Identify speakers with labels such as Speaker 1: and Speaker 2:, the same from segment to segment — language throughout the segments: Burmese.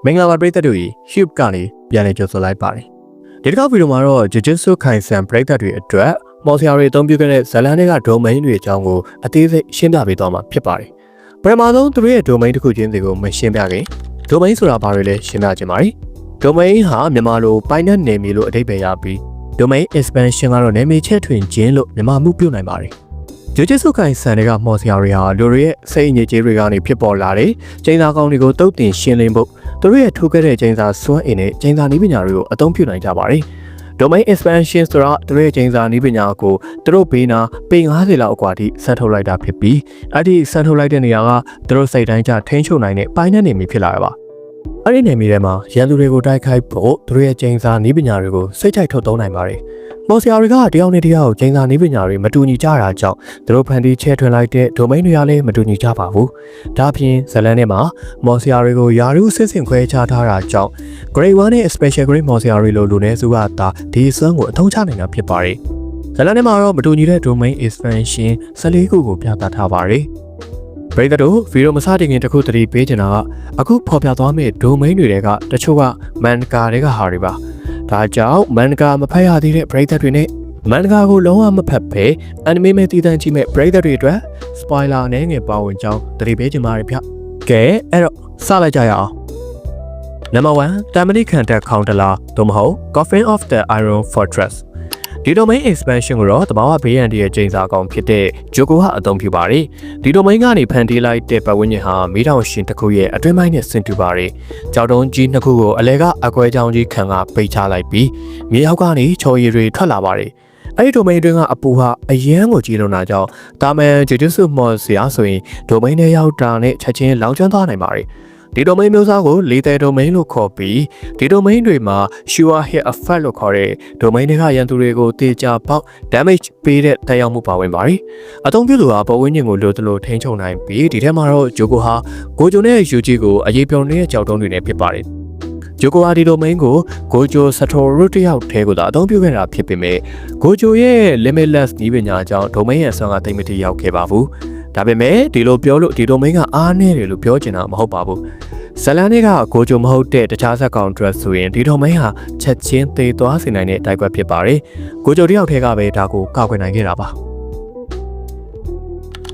Speaker 1: မင်္ဂလာပါပရိသတ်တို့ Hub ကနေပြန်လည်ကြိုဆိုလိုက်ပါတယ်ဒီတစ်ခါဗီဒီယိုမှာတော့ Jujutsu Kaisen ပရိသတ်တွေအတွက်မော်ဆရာတွေအသုံးပြုခဲ့တဲ့ဇာတ်လမ်းတွေက domain တွေအကြောင်းကိုအသေးစိတ်ရှင်းပြပေးသွားမှာဖြစ်ပါတယ်ပထမဆုံးသူတို့ရဲ့ domain တစ်ခုချင်းစီကိုမရှင်းပြခင် domain ဆိုတာဘာတွေလဲရှင်းပြခြင်းပါတယ် domain ဟာမြန်မာလိုပိုင်းတဲ့နယ်မြေလို့အဓိပ္ပာယ်ရပြီး domain expansion ကတော့နယ်မြေချဲ့ထွင်ခြင်းလို့မြန်မာမှုပြုနိုင်ပါတယ်Jujutsu Kaisen တွေကမော်ဆရာတွေဟာလူတွေရဲ့စိတ်အငြိကြေးတွေကနေဖြစ်ပေါ်လာတဲ့ကျင်းစာကောင်းတွေကိုတုတ်တင်ရှင်းလင်းဖို့သူတို့ရဲ့ထိုးခဲ့တဲ့ကျင်းစာစွမ်းအင်နဲ့ကျင်းစာနည်းပညာတွေကိုအသုံးပြုနိုင်ကြပါတယ်။ Domain expansion ဆိုတာသူတို့ရဲ့ကျင်းစာနည်းပညာကိုသူတို့ဘေးနာပေ90လောက်အကွာထိဆန်းထုတ်လိုက်တာဖြစ်ပြီးအဲ့ဒီဆန်းထုတ်လိုက်တဲ့နေရာကသူတို့စိတ်တိုင်းကျထိန်းချုပ်နိုင်တဲ့ပိုင်းနဲ့နေမြေဖြစ်လာရပါ။အဲ့ဒီနေမြေထဲမှာရန်သူတွေကိုတိုက်ခိုက်ဖို့သူတို့ရဲ့ကျင်းစာနည်းပညာတွေကိုစိတ်ကြိုက်ထုတ်သုံးနိုင်ပါတယ်။မော်ဆရာတွေကတယောက်နဲ့တယောက်ကျင်းစာနည်းပညာတွေမတူညီကြတာကြောင့်သူတို့ဖန်တီးချဲ့ထွင်လိုက်တဲ့ domain တွေကလည်းမတူညီကြပါဘူး။ဒါပြင်ဇလန်ထဲမှာမော်ဆရာတွေကိုယာရုစစ်စင်ခွဲခြားထားတာကြောင့် grade 1နဲ့ special grade မော်ဆရာတွေလိုလူနေစုကသာဒီစွမ်းကိုအသုံးချနိုင်တာဖြစ်ပါတယ်။ဇလန်ထဲမှာတော့မတူညီတဲ့ domain expansion 14ခုကိုပြသထားပါတယ်။ပရိသတ်တို့ဗီဒီယိုမစတင်ခင်တခုတတိပေးချင်တာကအခုဖော်ပြသွားမယ့် domain တွေကတချို့က manga တွေကဟာတွေပါဒါကြောင့်မန်ဂါမဖတ်ရသေးတဲ့ပရိသတ်တွေနဲ့မန်ဂါကိုလုံးဝမဖတ်ဘဲအန်နီမေမဲ့တည်တံ့ကြည့်မဲ့ပရိသတ်တွေအတွက် spoiler နဲ့ငယ်ပါဝင်ကြောင်းသတိပေးချင်ပါတယ်ဗျ။ကဲအဲ့တော့စလိုက်ကြရအောင်။ Number 1 Tamil Content Counter သို့မဟုတ် Coffin of the Iron Fortress ဒီ domain expansion ကိုတော့တဘာဝဘေးရန်ရဲ့ကျင်းစာကောင်ဖြစ်တဲ့ Joko ဟာအသုံးပြုပါတယ်။ဒီ domain ကနေဖန်တီးလိုက်တဲ့ပတ်ဝန်းကျင်ဟာမီးတောင်ရှင်တစ်ခုရဲ့အတွင်းပိုင်းနဲ့ဆင်တူပါတယ်။ကြောက်တုံးကြီးနှစ်ခုကိုအလဲကအကွဲကြောင်ကြီးခံကပိတ်ချလိုက်ပြီးမြေအောက်ကနေချော်ရည်တွေထွက်လာပါတယ်။အဲ့ဒီ domain တွင်ကအပူဟာအရန်ကိုကြီးလွန်တာကြောင့်တာမန် Jujutsu မော်ဆရာဆိုရင် domain ထဲရောက်တာနဲ့ချက်ချင်းလောင်ကျွမ်းသွားနိုင်ပါတယ်။ဒီ domain မျိုးစားကို lethal domain လို့ခေါ်ပြီးဒီ domain တွေမှာ sure hit effect လို့ခေါ်တဲ့ domain တွေကရန်သူတွေကိုတေချာပေါက် damage ပေးတဲ့တက်ရောက်မှုပါဝင်ပါတယ်။အသုံးပြုသူဟာပတ်ဝန်းကျင်ကိုလိုသလိုထိန်းချုပ်နိုင်ပြီးဒီထဲမှာတော့ Joko ဟာ Gojo နဲ့ Yuji ကိုအရေးပြောင်းနေတဲ့ကြောက်တုံးတွေနဲ့ဖြစ်ပါတယ်။ Joko ဟာဒီ domain ကို Gojo Satoru တယောက်တည်းကိုသာအသုံးပြုခဲ့တာဖြစ်ပေမဲ့ Gojo ရဲ့ limitless နည်းပညာကြောင့် domain ရဲ့အစွမ်းကတိတ်မတိရောက်ခဲ့ပါဘူး။ဒါပေမဲ့ဒီလိုပြောလို့ဒီ domain ကအားနည်းတယ်လို့ပြောချင်တာမဟုတ်ပါဘူးဇလန်တွေကကိုဂျိုမဟုတ်တဲ့တခြားဇက်ကောင် dress ဆိုရင်ဒီ domain ဟာချက်ချင်းသေသွားစေနိုင်တဲ့တိုက်ကွက်ဖြစ်ပါတယ်ကိုဂျိုတယောက်ထဲကပဲဒါကိုကောက်ွယ်နိုင်ခဲ့တာပါ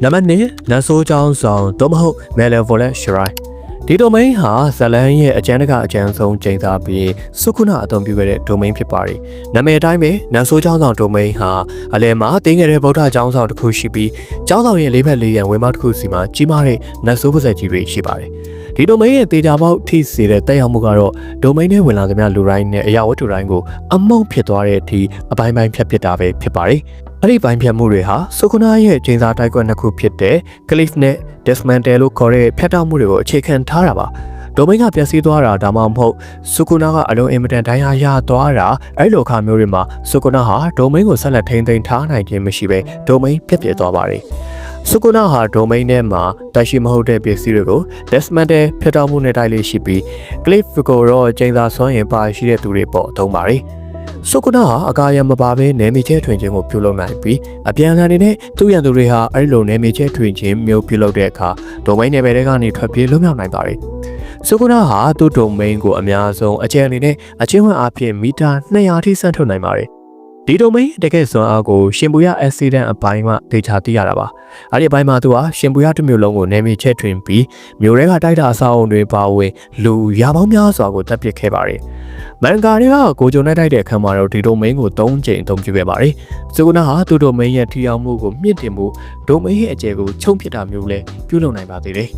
Speaker 1: နံပါတ်2နတ်ဆိုးချောင်းဆောင်သို့မဟုတ် Malevolent Shrine ဒီ domain ဟာဇလန်ရဲ့အကျန်းတကအကျန်းဆုံးချိန်သားပြီးစုခုနအသုံးပြုခဲ့တဲ့ domain ဖြစ်ပါတယ်။နာမည်အတိုင်းပဲနတ်ဆိုးချောင်းဆောင် domain ဟာအလယ်မှာတင်းငယ်တဲ့ဗုဒ္ဓကျောင်းဆောင်တစ်ခုရှိပြီးကျောင်းဆောင်ရဲ့လေးဘက်လေးရန်ဝင်းမတစ်ခုစီမှာကြီးမားတဲ့နတ်ဆိုးပါးစပ်ကြီးတွေရှိပါတယ်။ဒီ domain ရဲ့တေချာပေါက်ထိစေတဲ့တက်ရောက်မှုကတော့ domain နဲ့ဝင်လာသမျှလူတိုင်းနဲ့အရာဝတ္ထုတိုင်းကိုအမုံဖြစ်သွားတဲ့အထိအပိုင်းပိုင်းဖြတ်ပစ်တာပဲဖြစ်ပါတယ်။အဲ့ဒီပိုင်းဖြတ်မှုတွေဟာစုခုနာရဲ့ကျင်းစာတိုက်ကွက်နှစ်ခုဖြစ်တဲ့ Cliff နဲ့ Dismantle လို့ခေါ်တဲ့ဖြတ်တောက်မှုတွေကိုအခြေခံထားတာပါ။ domain ကပျက်စီးသွားတာဒါမှမဟုတ်စုခုနာကအလုံးအင်မတန်တိုင်းရသွားတာအဲ့လိုအခါမျိုးတွေမှာစုခုနာဟာ domain ကိုဆက်လက်ထိန်းသိမ်းထားနိုင်ခြင်းမရှိဘဲ domain ပြတ်ပြတ်သွားပါတယ်။စုခုနာဟာ domain ထဲမှာတရှိမဟုတ်တဲ့ပစ္စည်းတွေကို Dismantle ဖြတ်တောက်မှုနဲ့တိုက်လေးရှိပြီး Cliff ကိုတော့ကျင်းစာစွမ်းရင်ပါရှိတဲ့သူတွေပေါ့အသုံးပါတယ်။စုခုနာဟာအကာအရံမပါဘဲနယ်မြေချဲထွင်ခြင်းကိုပြုလုပ်နိုင်ပြီးအပြန်အလှန်နေတဲ့သူရန်သူတွေဟာအဲ့လိုနယ်မြေချဲထွင်ခြင်းမျိုးပြုလုပ်တဲ့အခါ domain နယ်ပယ်တွေကနေထွက်ပြေးလွတ်မြောက်နိုင်ပါတယ်။စုခုနာဟာသူ့ domain ကိုအများဆုံးအကျယ်အနေနဲ့အချင်းဝင်အားဖြင့်မီတာ200ထိဆန့်ထုတ်နိုင်ပါတယ်။ဒီ domain တကယ်စွမ်းအားကိုရှင်ပူရ accident အပိုင်းမှာဒေချာသိရတာပါ။အဲ့ဒီအပိုင်းမှာသူဟာရှင်ပူရတစ်မျိုးလုံးကိုနယ်မြေချဲထွင်ပြီးမျိုးတွေကတိုက်တာအဆောက်အုံတွေပါဝင်လူရာပေါင်းများစွာကိုတပ်ပစ်ခဲ့ပါတယ်။မန်ဂါတွေကကိုဂျုံနဲ့တိုက်တဲ့အခါမှာတော့ဒီ domain ကို3ကြိမ်အသုံးပြုခဲ့ပါတယ်။စုကနာဟာသူ့ domain ရဲ့ထီအောင်မှုကိုမြင့်တင်မှု domain ရဲ့အကျယ်ကိုချုံပစ်တာမျိုးလဲပြုလုပ်နိုင်ပါသေးတယ်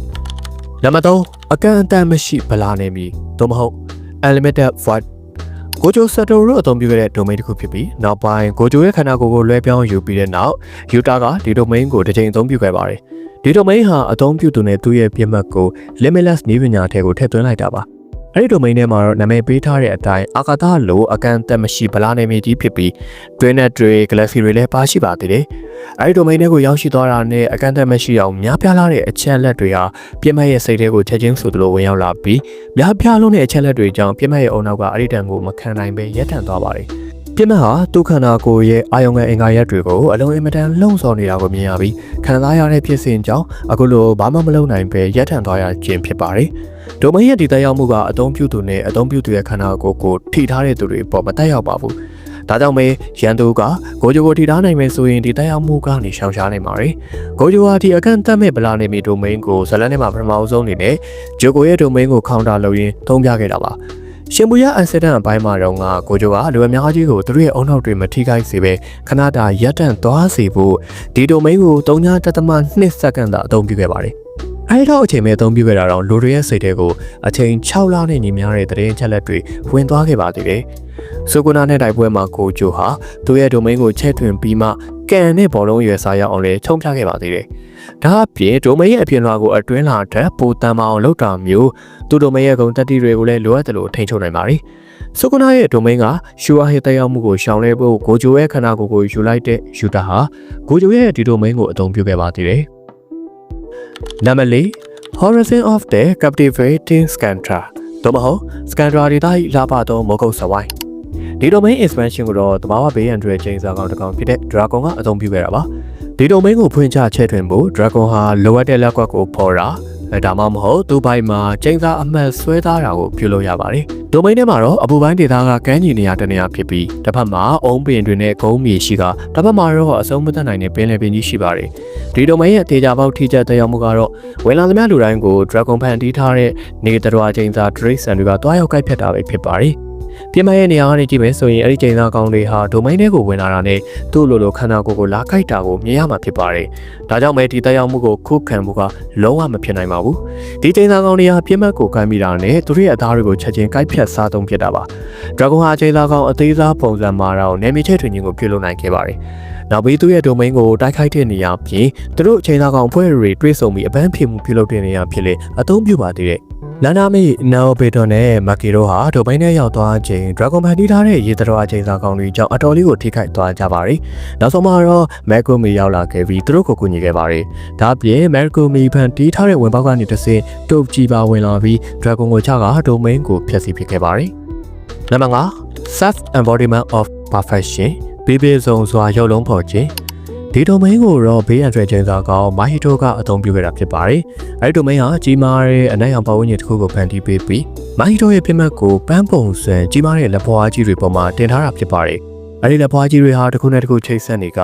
Speaker 1: ။နံပါတ်3အကန့်အသတ်မရှိဗလာနေမီသို့မဟုတ် unlimited void ကိုဂျိုစတိုရိုအသုံးပြုခဲ့တဲ့ domain တစ်ခုဖြစ်ပြီးနောက်ပိုင်းကိုဂျိုရဲ့ခန္ဓာကိုယ်ကိုလွှဲပြောင်းယူပြီးတဲ့နောက်ယူတာကဒီ domain ကိုတစ်ချိန်အသုံးပြုခဲ့ပါတယ်။ဒီ domain ဟာအသုံးပြုသူနဲ့သူ့ရဲ့ပြစ်မှတ်ကို limitless နည်းပညာထဲကိုထည့်သွင်းလိုက်တာပါ။အဲ့ဒီ domain ထဲမှာတော့နာမည်ပေးထားတဲ့အတိုင်းအာကာသလိုအကန့်အသတ်မရှိဗလာနေမီကြီးဖြစ်ပြီးတွင်းနဲ့တွေ galaxy တွေလည်းပါရှိပါသေးတယ်။အဲ့ဒီ domain ထဲကိုရောက်ရှိသွားတာနဲ့အကန့်အသတ်မရှိအောင်များပြားလာတဲ့အချက်လက်တွေဟာပြစ်မှတ်ရဲ့စိတ်ထဲကိုချက်ချင်းဆိုသလိုဝင်ရောက်လာပြီးများပြားလုံးတဲ့အချက်လက်တွေကြောင့်ပြစ်မှတ်ရဲ့အုံနောက်ကအဲ့ဒီတန်ကိုမခံနိုင်ပဲရပ်တန့်သွားပါတယ်။ ပြစ်မှတ်ဟာဒုက္ခနာကိုရဲ့အာယုံငယ်အင်္ဂါရက်တွေကိုအလုံးအင်မတန်လှုံ့ဆော်နေတာကိုမြင်ရပြီးခံစားရတဲ့ဖြစ်စဉ်ကြောင့်အခုလိုဘာမှမလုပ်နိုင်ပဲရပ်ထန်သွားရခြင်းဖြစ်ပါတယ်။ဒိုမိန်းရဲ့ဒီတက်ရောက်မှုကအသုံးပြုသူနဲ့အသုံးပြုသူရဲ့ခန္ဓာကိုယ်ကိုထိထားတဲ့သူတွေပေါ်မတက်ရောက်ပါဘူး။ဒါကြောင့်ပဲရန်သူကကိုဂျိုကိုထိထားနိုင်မယ်ဆိုရင်ဒီတက်ရောက်မှုကနေရှောင်ရှားနိုင်ပါတယ်။ကိုဂျိုဟာဒီအခန့်တက်မဲ့ဗလာနေမီဒိုမိန်းကိုဇလန်ထဲမှာပထမဆုံးအနေနဲ့ဂျိုကိုရဲ့ဒိုမိန်းကိုခေါင်းတာလုပ်ရင်းသုံးပြခဲ့တာပါ။ရှင်ပူရအန်ဆစ်ဒန့်အပိုင်းမှာတော့ကိုဂျိုကလူအများကြီးကိုသူတို့ရဲ့အုံနောက်တွေမထိခိုက်စေပဲခဏတာရပ်တန့်သွားစေဖို့ဒီဒိုမိန်းကို3.2 စက္ကန့်သာအသုံးပြုခဲ့ပါတယ်။အဲဒီတော့အချိန်မဲ့အသုံးပြုခဲ့တာတော့လူတွေရဲ့စိတ်ထဲကိုအချိန်6လနဲ့ညီမျှတဲ့သတင်းချက်လက်တွေဝင်သွားခဲ့ပါသေးတယ်။ဆိုကိုနာနဲ့တိုက်ပွဲမှာကိုဂျိုဟာသူ့ရဲ့ဒိုမိန်းကိုချဲ့ထွင်ပြီးမှကန်နဲ့ဘောလုံးရွယ်စားရအောင်လဲချုံပြခဲ့ပါသေးတယ်။ဒါအပြင်ဒိုမိန်းရဲ့အပြင်လွှာကိုအတွင်းလာတဲ့ပိုတန်မအောင်လောက်တာမျိုးသူ့ဒိုမိန်းရဲ့ဂုဏ်တက်တီတွေကိုလည်းလိုအပ်တယ်လို့ထိန်းချုပ်နိုင်ပါတယ်။ဆိုကိုနာရဲ့ဒိုမိန်းကရှူအာဟစ်တက်ရောက်မှုကိုရှောင်လဲဖို့ကိုဂျိုရဲ့ခန္ဓာကိုယ်ကိုယူလိုက်တဲ့ယူတာဟာကိုဂျိုရဲ့ဒီဒိုမိန်းကိုအသုံးပြုခဲ့ပါသေးတယ်။နံပါတ်၄ Horizon of the Captivating Scandra တို့မဟုတ် Scandra တွေတိုင်းလာပါတော့မကုတ်စဝိုင်းဒီ domain expansion ကိုတော့တဘာဝဘေးရန်တွေချိန်စာကောင်တစ်ကောင်ဖြစ်တဲ့ Dragon ကအသုံးပြုခဲ့တာပါဒီ domain ကိုဖွင့်ချချဲ့ထွင်ဖို့ Dragon ဟာလိုအပ်တဲ့လက်ကွက်ကိုဖော်တာဒါမှမဟုတ်သူ့ဘိုက်မှာချိန်စာအမှတ်ဆွဲသားတာကိုပြုလုပ်ရပါတယ် domain ထဲမှာတော့အပူပိုင်းဒေသကကမ်းခြေနေရာတစ်နေရာဖြစ်ပြီးတစ်ဖက်မှာအုံးပင်တွေနဲ့ဂုံးမြေရှိကတစ်ဖက်မှာတော့အစုံမသက်နိုင်တဲ့ပင်လယ်ပင်ကြီးရှိပါတယ်ဒီ domain ရဲ့တေချာပေါက်ထိချက်တရားမှုကတော့ဝင်လာသမျှလူတိုင်းကို Dragon ဖန်တီးထားတဲ့နေတရွာချိန်စာ trace တွေကတွားရောက်ကိုက်ဖြတ်တာပဲဖြစ်ပါတယ်ပြင်မရဲ့နေရာကနေကြည့်မယ်ဆိုရင်အဲ့ဒီချိန်သားကောင်းတွေဟာဒိုမိန်းတွေကိုဝင်လာတာနဲ့သူ့လိုခန္ဓာကိုယ်ကိုလာခိုက်တာကိုမြင်ရမှာဖြစ်ပါတယ်။ဒါကြောင့်ပဲဒီတက်ရောက်မှုကိုခုခံမှုကလုံးဝမဖြစ်နိုင်ပါဘူး။ဒီချိန်သားကောင်းတွေဟာပြင်မကိုကိုက်မိတာနဲ့သူတို့ရဲ့အသားတွေကိုချက်ချင်းကိုက်ဖြတ်စားသုံးဖြစ်တာပါ။ Dragon ဟာချိန်သားကောင်းအသေးစားပုံစံမှာတော့နေမီချဲ့ထွင်ခြင်းကိုပြုလုပ်နိုင်ခဲ့ပါတယ်။နောက်ပြီးသူ့ရဲ့ဒိုမိန်းကိုတိုက်ခိုက်တဲ့နေရာပြင်သူတို့ချိန်သားကောင်းအဖွဲ့တွေတွဲဆုံပြီးအပန်းဖြေမှုပြုလုပ်တဲ့နေရာဖြစ်လေအသုံးပြုပါသေးတယ်။နာနာမီနာအိုဘေတိုနဲ့မက်ကီရိုဟာဒိုမိန်းထဲရောက်သွားချိန် Dragon ဖန်တီးထားတဲ့ရေတတော်အချိန်စာကောင်တွေကြောင့်အတော်လေးကိုထိခိုက်သွားကြပါတယ်။နောက်ဆုံးမှာတော့မက်ကိုမီရောက်လာခဲ့ပြီးသူတို့ကိုကူညီခဲ့ပါတယ်။ဒါ့အပြင်မက်ကိုမီဖန်တီးထားတဲ့ဝင်ပေါက်ကနေတစ်ဆင့်တုတ်ကြီးပါဝင်လာပြီး Dragon ကိုချကဒိုမိန်းကိုဖျက်ဆီးပစ်ခဲ့ပါတယ်။နံပါတ်5 Self Embodiment of Perfection ဘေးဘေးဆုံးစွာရုပ်လုံးဖော်ခြင်းဒီဒိုမိန်းကိုတော့ဘေးအန္တရာယ်ချိန်စာကောင်မိုဟီတိုကအသုံးပြုခဲ့တာဖြစ်ပါတယ်။အဲဒီဒိုမိန်းဟာကြီးမားတဲ့အနိုင်အောင်ပတ်ဝန်းကျင်တစ်ခုကိုဖန်တီးပေးပြီးမိုဟီတိုရဲ့ပြစ်မှတ်ကိုပန်းပုံစံကြီးမားတဲ့လက်ဖွားကြီးတွေပေါ်မှာတင်ထားတာဖြစ်ပါတယ်။အဲဒီလက်ဖွားကြီးတွေဟာတစ်ခုနဲ့တစ်ခုချိတ်ဆက်နေက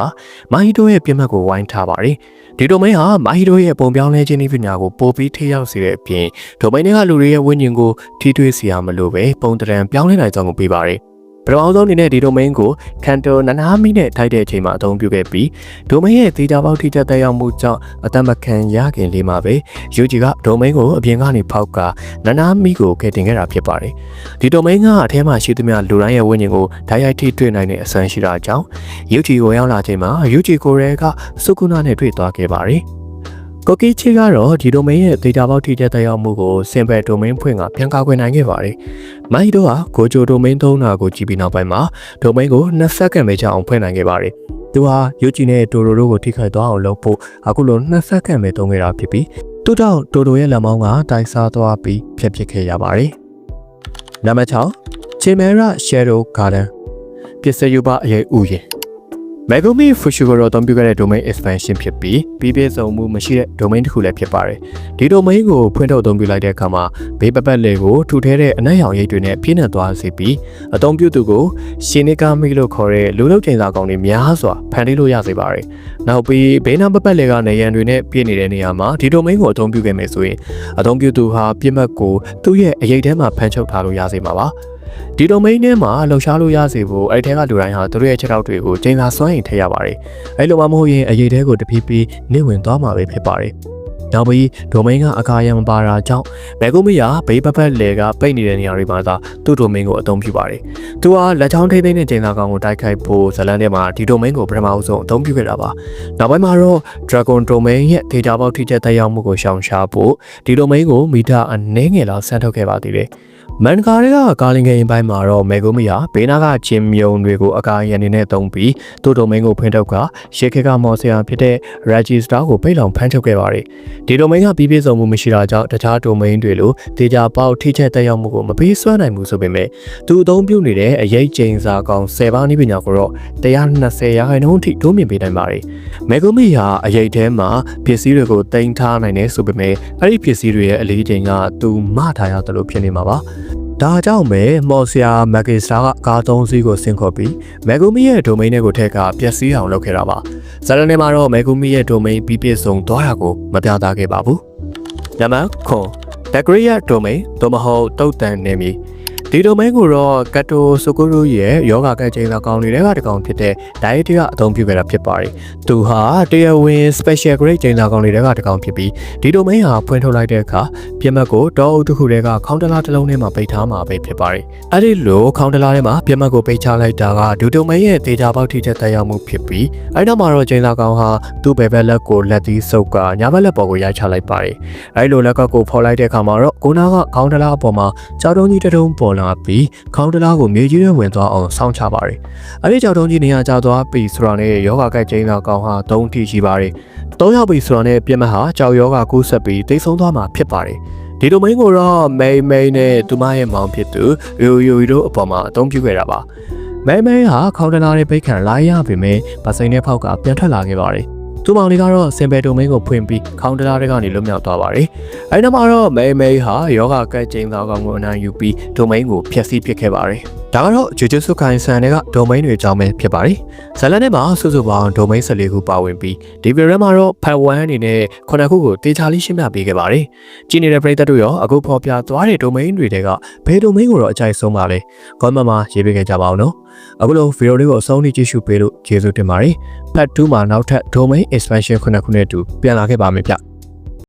Speaker 1: မိုဟီတိုရဲ့ပြစ်မှတ်ကိုဝိုင်းထားပါတယ်။ဒီဒိုမိန်းဟာမိုဟီတိုရဲ့ပုံပြောင်းလဲခြင်းနည်းပညာကိုပိုပြီးထိရောက်စေတဲ့အပြင်ဒိုမိန်းတွေကလူတွေရဲ့ဝိညာဉ်ကိုထိတွေ့စေရမလို့ပဲပုံတံပြောင်းလဲနိုင်ကြောင်းကိုပေးပါတယ်။ပထမဆုံးအနေနဲ့ဒီဒိုမိန်းကိုကန်တိုနနာမီနဲ့ထိုက်တဲ့အချိန်မှာအသုံးပြုခဲ့ပြီးဒိုမိန်းရဲ့ဒေတာပေါက်ထိချက်တက်ရောက်မှုကြောင့်အသက်မခံရခင်လေးမှာပဲယူဂျီကဒိုမိန်းကိုအပြင်ကနေဖောက်ကနနာမီကိုကယ်တင်ခဲ့တာဖြစ်ပါတယ်ဒီဒိုမိန်းကအထဲမှာရှိသမျှလူတိုင်းရဲ့ဝိညာဉ်ကိုဓာတ်ရိုက်ထိတွေ့နိုင်တဲ့အစွမ်းရှိတာကြောင့်ယူဂျီကိုရောက်လာချိန်မှာယူဂျီကိုရဲကစုကုနာနဲ့တွေ့သွားခဲ့ပါတယ်ကိုကီချီကတော့ဒီဒိုမိန်းရဲ့ဒေတာပေါက်ထိချက်တက်ရောက်မှုကိုစင်ပယ်ဒိုမိန်းဖွင့်ကပြန်ကာကွယ်နိုင်ခဲ့ပါတယ်။မိုင်းတို့ဟာကိုဂျိုဒိုမိန်းသုံးတာကိုကြည့်ပြီးနောက်ပိုင်းမှာဒိုမိန်းကို2စက္ကန့်ပဲကြာအောင်ဖွင့်နိုင်ခဲ့ပါတယ်။သူဟာယူဂျီနဲ့တိုရိုတို့ကိုထိခိုက်သွားအောင်လုပ်ဖို့အခုလို2စက္ကန့်ပဲသုံးခဲ့တာဖြစ်ပြီးသူ့တောင်တိုရဲ့လက်မောင်းကတိုက်စားသွားပြီးဖျက်ပစ်ခဲ့ရပါတယ်။နံပါတ်6ချီမဲရာရှယ်ဒိုဂါဒန်ပစ္စယုပအရေးဥယျာဉ်မက်ဂိုမီဖူရှူကိုတော့အသုံးပြုခဲ့တဲ့ domain expansion ဖြစ်ပြီးပြီးပြည့်စုံမှုမရှိတဲ့ domain တစ်ခုလည်းဖြစ်ပါတယ်။ဒီ domain ကိုဖွင့်ထုတ်အသုံးပြုလိုက်တဲ့အခါမှာဘေးပပတ်လေကိုထူထဲတဲ့အနက်ရောင်ရိပ်တွေနဲ့ပြည့်နှက်သွားစေပြီးအသုံးပြုသူကိုရှင်နီကာမီလို့ခေါ်တဲ့လူလုချိန်စာကောင်တွေများစွာဖန်တီးလို့ရစေပါတယ်။နောက်ပြီးဘေးနားပပတ်လေကနေရန်တွေနဲ့ပြည့်နေတဲ့နေရာမှာဒီ domain ကိုအသုံးပြုခဲ့မယ်ဆိုရင်အသုံးပြုသူဟာပြစ်မှတ်ကိုသူ့ရဲ့အရေးထဲမှာဖန်ချုပ်ထားလို့ရစေမှာပါ။ဒီ domain ထဲမှာလှုပ်ရှားလို့ရစေဖို့အဲ့ထဲကလူတိုင်းဟာသူတို့ရဲ့ချက်ထောက်တွေကိုချိန်သာစွမ်းရင်ထည့်ရပါတယ်။အဲ့လိုမှမဟုတ်ရင်အရေးထဲကိုတဖြည်းဖြည်းနေဝင်သွားမှာပဲဖြစ်ပါတယ်။နောက်ပြီး domain ကအကာအရံမပါတာကြောင့်မက်ဂိုမီယာဘေးပတ်ပတ်လေကပိတ်နေတဲ့နေရာတွေမှာသာသူ့ domain ကိုအသုံးပြုပါတယ်။သူဟာလက်ချောင်းထိမ့်သိမ့်တဲ့ချိန်သာကောင်ကိုတိုက်ခိုက်ဖို့ဇလန်ထဲမှာဒီ domain ကိုပထမဆုံးအသုံးပြုခဲ့တာပါ။နောက်ပိုင်းမှာတော့ Dragon domain ရဲ့ဒေတာပေါက်ထိချက်တက်ရောက်မှုကိုရှောင်ရှားဖို့ဒီ domain ကိုမီတာအနည်းငယ်လောက်ဆန်းထုတ်ခဲ့ပါသေးတယ်။ မန်ကာတွေကကာလင်ဂိမ်းပိုင်းမှာတော့မေဂိုမီယာဘေးနာကဂျင်မြုံတွေကိုအကာရန်နေနဲ့တုံးပြီးသူ့ဒိုမိန်းကိုဖွင့်ထုတ်ကရှေခေကမော်ဆရာဖြစ်တဲ့ Register ကိုပိတ်လောင်ဖမ်းချုပ်ခဲ့ပါတယ်ဒီဒိုမိန်းကပြီးပြည့်စုံမှုမရှိတာကြောင့်တခြားဒိုမိန်းတွေလိုဒေတာပေါက်ထိချက်တက်ရောက်မှုကိုမပေးစွမ်းနိုင်ဘူးဆိုပေမဲ့သူအသုံးပြုနေတဲ့အရေးချိန်စာကောင်10ပါးနည်းပညာကိုတော့120ရာခိုင်နှုန်းထိတိုးမြင့်ပေးနိုင်ပါတယ်မေဂိုမီယာအရေးထဲမှာပစ္စည်းတွေကိုတင်ထားနိုင်တယ်ဆိုပေမဲ့အဲ့ဒီပစ္စည်းတွေရဲ့အလေးချိန်ကသူမထားရတယ်လို့ဖြစ်နေမှာပါဒါကြောင့်ပဲမော်ဆီယာမက်ဂီစတာကကား3စီးကိုဆင့်ခေါ်ပြီးမက်ဂူမီရဲ့ဒိုမိန်းတွေကိုထက်ကပျက်စီးအောင်လုပ်ခဲ့တာပါဇာတ်လမ်းထဲမှာတော့မက်ဂူမီရဲ့ဒိုမိန်းပြီးပြည့်စုံသွားတာကိုမပြသခဲ့ပါဘူးနံပါတ်9 The Great Domain သို့မဟုတ်တုတ်တန်နေမီဒီဒိုမိန်းကိုတော့ကတ်တိုဆိုကိုရိုရဲ့ယောဂကတ်ချိန်သာကောင်းနေတဲ့တကောင်ဖြစ်တဲ့ Diet ကအသုံးပြုခဲ့တာဖြစ်ပါတယ်။သူဟာတရားဝင် Special Grade ချိန်သာကောင်းနေတဲ့တကောင်ဖြစ်ပြီးဒီဒိုမိန်းဟာဖွင့်ထုတ်လိုက်တဲ့အခါပြင်မတ်ကိုတောအုပ်တစ်ခုတည်းကခေါင်းတလားတစ်လုံးထဲမှာပိတ်ထားမှာပဲဖြစ်ပါတယ်။အဲ့ဒီလိုခေါင်းတလားထဲမှာပြင်မတ်ကိုပိတ်ချလိုက်တာကဒီဒိုမိန်းရဲ့ဒေတာပေါက်ထိချက်တက်ရောက်မှုဖြစ်ပြီးအဲ့နောက်မှာတော့ချိန်သာကောင်းဟာသူ့ဘယ်ဘက်လက်ကိုလက်သီးဆုပ်ကညာဘက်လက်ပေါ်ကိုရိုက်ချလိုက်ပါတယ်။အဲ့လိုလက်ကကိုဖော်လိုက်တဲ့အခါမှာတော့ကိုနာကခေါင်းတလားအပေါ်မှာကြောက်တုံးကြီးတုံးပေါ်လာပြီးခေါင်းတလားကိုမြေကြီးထဲဝင်သွားအောင်ဆောင်းချပါတယ်။အဲဒီကြောက်တုံးကြီးနေရာကျသွားပြီဆိုတာနဲ့ယောဂကိုက်ကျင်းသာကောင်းဟာ3ထိရှိပါတယ်။3ရောက်ပြီဆိုတာနဲ့ပြက်မဟာကြောက်ယောဂကူးဆက်ပြီးတိတ်ဆုံးသွားမှာဖြစ်ပါတယ်။ဒီဒိုမိန်းကိုတော့မိန်နဲ့သူမရဲ့မောင်ဖြစ်သူယိုတို့အပေါ်မှာအသုံးပြုခဲ့တာပါ။မိန်ဟာခေါင်းတလားနဲ့ပိတ်ခံလာရပေမဲ့ဗစိန်နဲ့ဖောက်ကပြန်ထွက်လာခဲ့ပါတယ်။သူမောင်လေးကတော့စင်ပယ်ဒိုမိန်းကိုဖွင့်ပြီးခေါင်းတလားတွေကနေလွတ်မြောက်သွားပါတယ်။အဲဒီနောက်မှာတော့မိန်ဟာယောဂကတ်ကျင်းသောကောင်ကိုအနိုင်ယူပြီးဒိုမိန်းကိုဖျက်ဆီးပစ်ခဲ့ပါတယ်။ဒါကတော့ဂျူဂျူဆုခိုင်ဆန်တွေကဒိုမိန်းတွေအကြောင်းပဲဖြစ်ပါတယ်။ဇလန်ထဲမှာစုစုပေါင်းဒိုမိန်း14ခုပါဝင်ပြီးဒီဗီဒီယိုထဲမှာတော့ဖတ်1အနေနဲ့9ခုကိုတေချာလေးရှင်းပြပေးခဲ့ပါတယ်။ကြည့်နေတဲ့ပရိသတ်တို့ရောအခုဖော်ပြသွားတဲ့ဒိုမိန်းတွေကဘယ်ဒိုမိန်းကိုတော့အကြိုက်ဆုံးပါလဲ။comment မှာရေးပေးခဲ့ကြပါဦးနော်။အခုလိုဗီဒီယိုလေးကိုအဆုံးထိကြည့်ရှုပေးလို့ကျေးဇူးတင်ပါတယ်။ Part 2မှာနောက်ထပ် Domain Expansion ခုနဲ့တူပြန်လာခဲ့ပါမယ်ဗျ။